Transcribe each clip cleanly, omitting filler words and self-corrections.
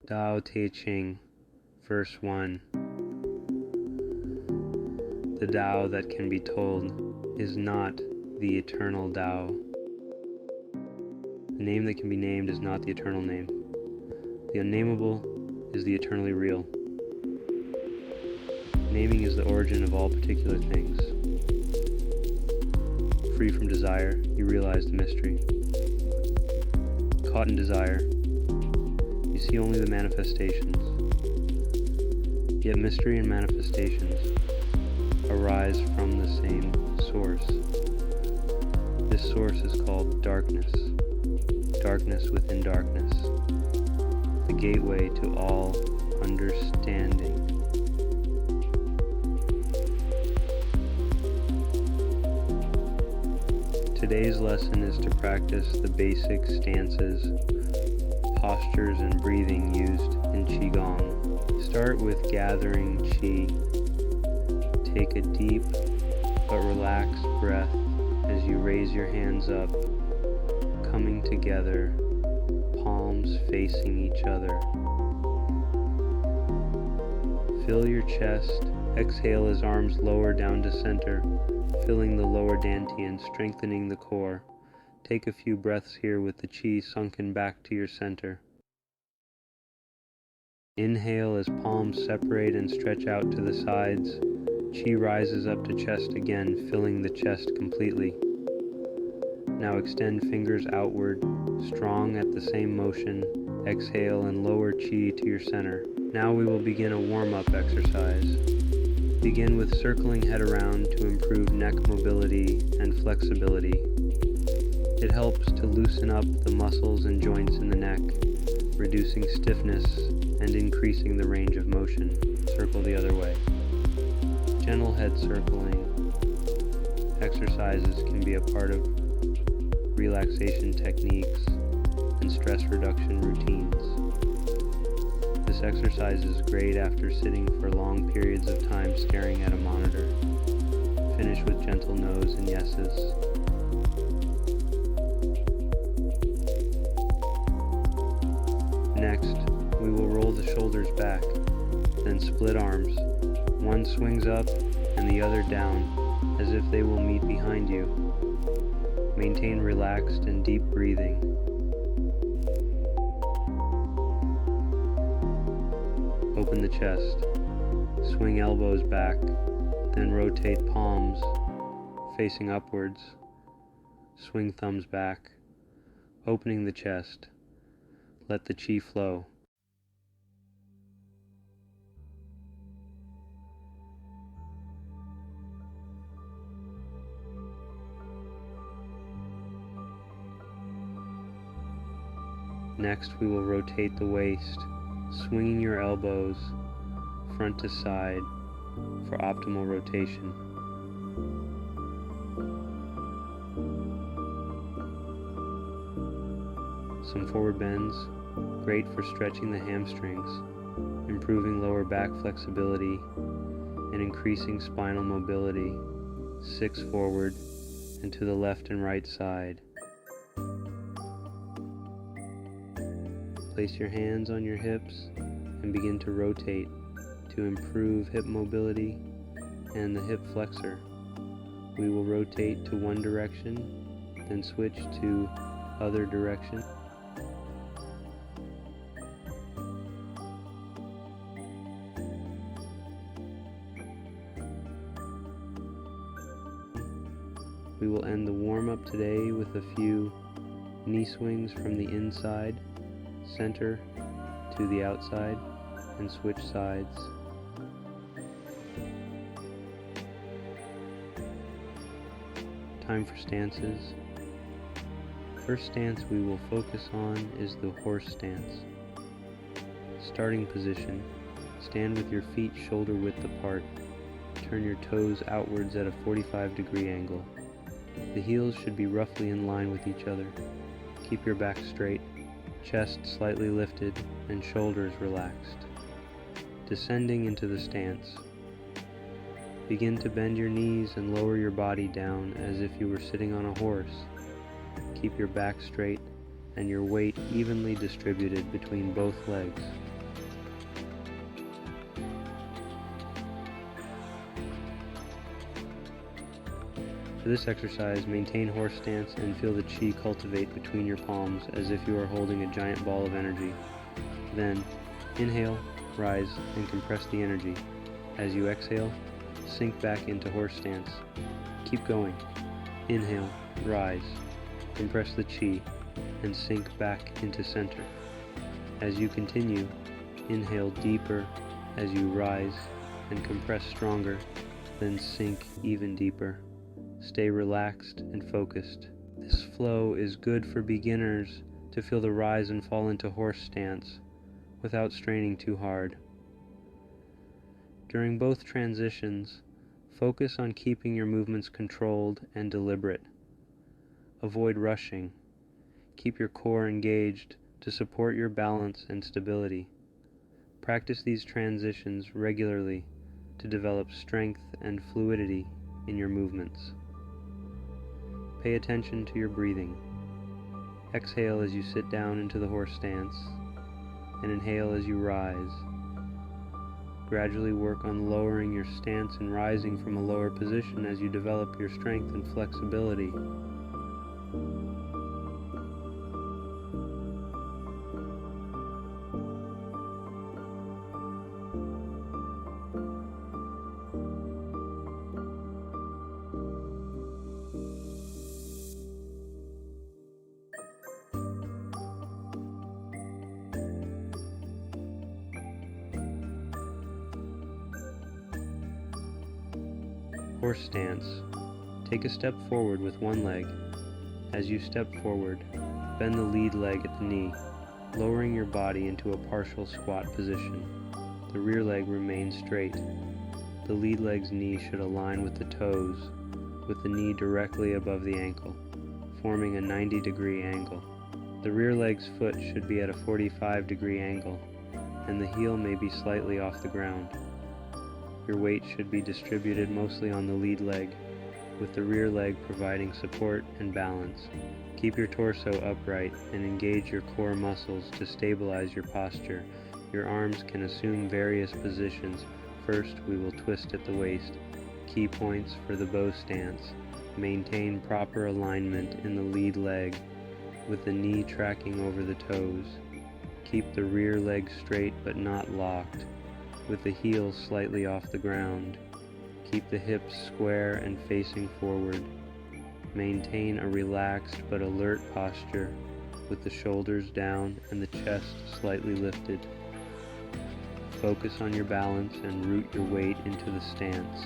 Tao Te Ching, Verse 1. The Tao that can be told is not the eternal Tao. The name that can be named is not the eternal name. The unnameable is the eternally real. Naming is the origin of all particular things. Free from desire, you realize the mystery. Caught in desire, you see only the manifestations. Yet mystery and manifestations arise from the same source. This source is called darkness. Darkness within darkness. The gateway to all understanding. Today's lesson is to practice the basic stances, postures, and breathing used in Qigong. Start with gathering Qi. Take a deep but relaxed breath as you raise your hands up, coming together, palms facing each other. Fill your chest. Exhale as arms lower down to center, filling the lower dantian, strengthening the core. Take a few breaths here with the Qi sunken back to your center. Inhale as palms separate and stretch out to the sides. Qi rises up to chest again, filling the chest completely. Now extend fingers outward, strong at the same motion. Exhale and lower Qi to your center. Now we will begin a warm-up exercise. Begin with circling head around to improve neck mobility and flexibility. It helps to loosen up the muscles and joints in the neck, reducing stiffness and increasing the range of motion. Circle the other way. Gentle head circling exercises can be a part of relaxation techniques and stress reduction routines. This exercise is great after sitting for long periods of time staring at a monitor. Finish with gentle no's and yeses. Next, we will roll the shoulders back, then split arms. One swings up and the other down, as if they will meet behind you. Maintain relaxed and deep breathing. Open the chest. Swing elbows back, then rotate palms facing upwards. Swing thumbs back, opening the chest. Let the Qi flow. Next, we will rotate the waist, swinging your elbows front to side for optimal rotation. Some forward bends, great for stretching the hamstrings, improving lower back flexibility, and increasing spinal mobility. 6 forward and to the left and right side. Place your hands on your hips and begin to rotate to improve hip mobility and the hip flexor. We will rotate to one direction, then switch to other direction. We will end the warm-up today with a few knee swings from the inside, center to the outside, and switch sides. Time for stances. First stance we will focus on is the horse stance. Starting position. Stand with your feet shoulder width apart. Turn your toes outwards at a 45-degree angle. The heels should be roughly in line with each other. Keep your back straight, chest slightly lifted, and shoulders relaxed. Descending into the stance. Begin to bend your knees and lower your body down as if you were sitting on a horse. Keep your back straight and your weight evenly distributed between both legs. For this exercise, maintain horse stance and feel the Qi cultivate between your palms as if you are holding a giant ball of energy. Then, inhale, rise, and compress the energy. As you exhale, sink back into horse stance. Keep going. Inhale, rise, compress the Qi, and sink back into center. As you continue, inhale deeper as you rise and compress stronger, then sink even deeper. Stay relaxed and focused. This flow is good for beginners to feel the rise and fall into horse stance without straining too hard. During both transitions, focus on keeping your movements controlled and deliberate. Avoid rushing. Keep your core engaged to support your balance and stability. Practice these transitions regularly to develop strength and fluidity in your movements. Pay attention to your breathing. Exhale as you sit down into the horse stance, and inhale as you rise. Gradually work on lowering your stance and rising from a lower position as you develop your strength and flexibility. Horse stance. Take a step forward with one leg. As you step forward, bend the lead leg at the knee, lowering your body into a partial squat position. The rear leg remains straight. The lead leg's knee should align with the toes, with the knee directly above the ankle, forming a 90-degree angle. The rear leg's foot should be at a 45-degree angle, and the heel may be slightly off the ground. Your weight should be distributed mostly on the lead leg, with the rear leg providing support and balance. Keep your torso upright and engage your core muscles to stabilize your posture. Your arms can assume various positions. First, we will twist at the waist. Key points for the bow stance. Maintain proper alignment in the lead leg, with the knee tracking over the toes. Keep the rear leg straight but not locked, with the heel slightly off the ground. Keep the hips square and facing forward. Maintain a relaxed but alert posture, with the shoulders down and the chest slightly lifted. Focus on your balance and root your weight into the stance.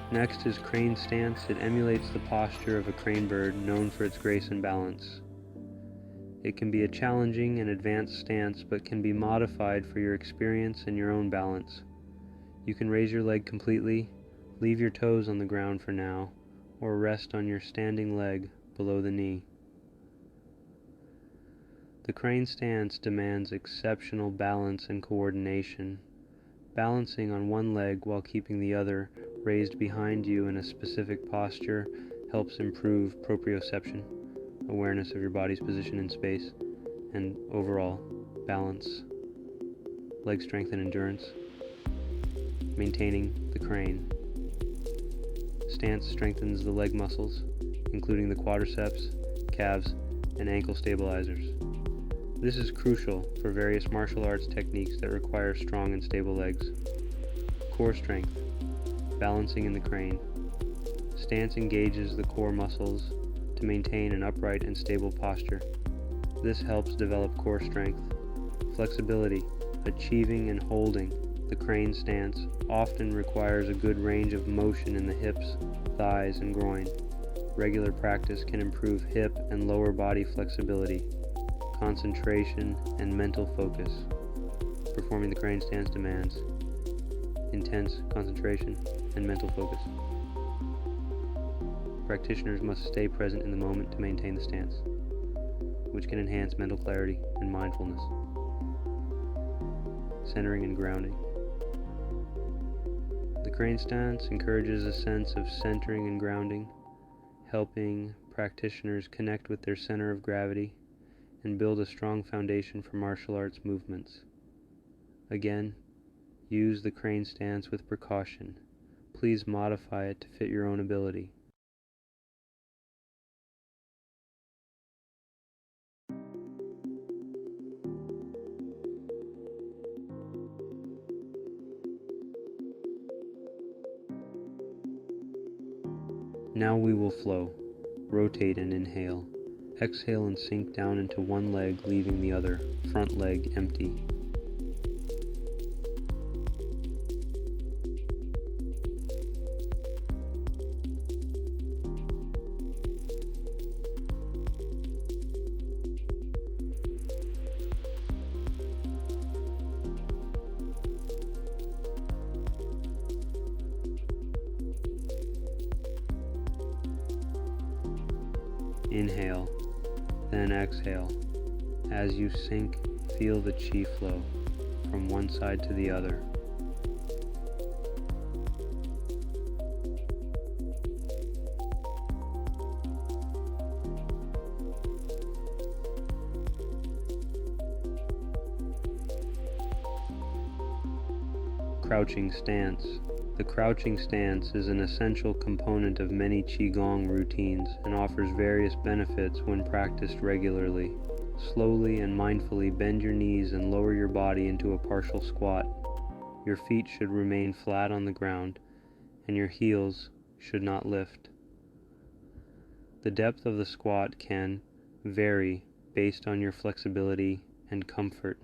Next is crane stance. It emulates the posture of a crane bird, known for its grace and balance. It can be a challenging and advanced stance, but can be modified for your experience and your own balance. You can raise your leg completely, leave your toes on the ground for now, or rest on your standing leg below the knee. The crane stance demands exceptional balance and coordination. Balancing on one leg while keeping the other raised behind you in a specific posture helps improve proprioception, awareness of your body's position in space, and overall balance, leg strength and endurance. Maintaining the crane. Stance strengthens the leg muscles, including the quadriceps, calves, and ankle stabilizers. This is crucial for various martial arts techniques that require strong and stable legs. Core strength. Balancing in the crane. Stance engages the core muscles to maintain an upright and stable posture. This helps develop core strength. Flexibility. Achieving and holding the crane stance often requires a good range of motion in the hips, thighs, and groin. Regular practice can improve hip and lower body flexibility, concentration, and mental focus. Performing the crane stance demands intense concentration and mental focus. Practitioners must stay present in the moment to maintain the stance. which can enhance mental clarity and mindfulness. Centering and grounding. The crane stance encourages a sense of centering and grounding, helping practitioners connect with their center of gravity and build a strong foundation for martial arts movements. Again, use the crane stance with precaution. Please modify it to fit your own ability. Now we will flow. Rotate and inhale. Exhale and sink down into one leg, leaving the other, front leg empty. Inhale, then exhale. As you sink, feel the chi flow from one side to the other. Crouching stance. The crouching stance is an essential component of many Qigong routines and offers various benefits when practiced regularly. Slowly and mindfully bend your knees and lower your body into a partial squat. Your feet should remain flat on the ground, and your heels should not lift. The depth of the squat can vary based on your flexibility and comfort.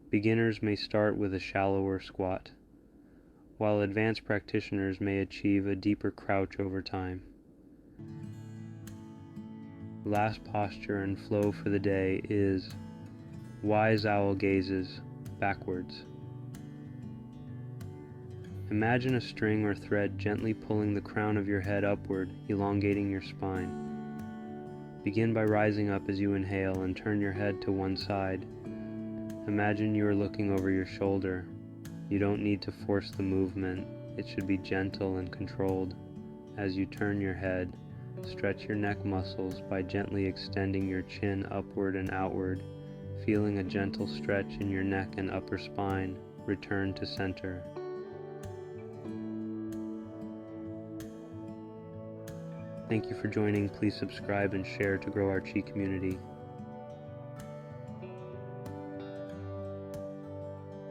Beginners may start with a shallower squat, while advanced practitioners may achieve a deeper crouch over time. Last posture and flow for the day is wise owl gazes backwards. Imagine a string or thread gently pulling the crown of your head upward, elongating your spine. Begin by rising up as you inhale and turn your head to one side. Imagine you are looking over your shoulder. You don't need to force the movement. It should be gentle and controlled. As you turn your head, stretch your neck muscles by gently extending your chin upward and outward. Feeling a gentle stretch in your neck and upper spine, return to center. Thank you for joining. Please subscribe and share to grow our Qi community.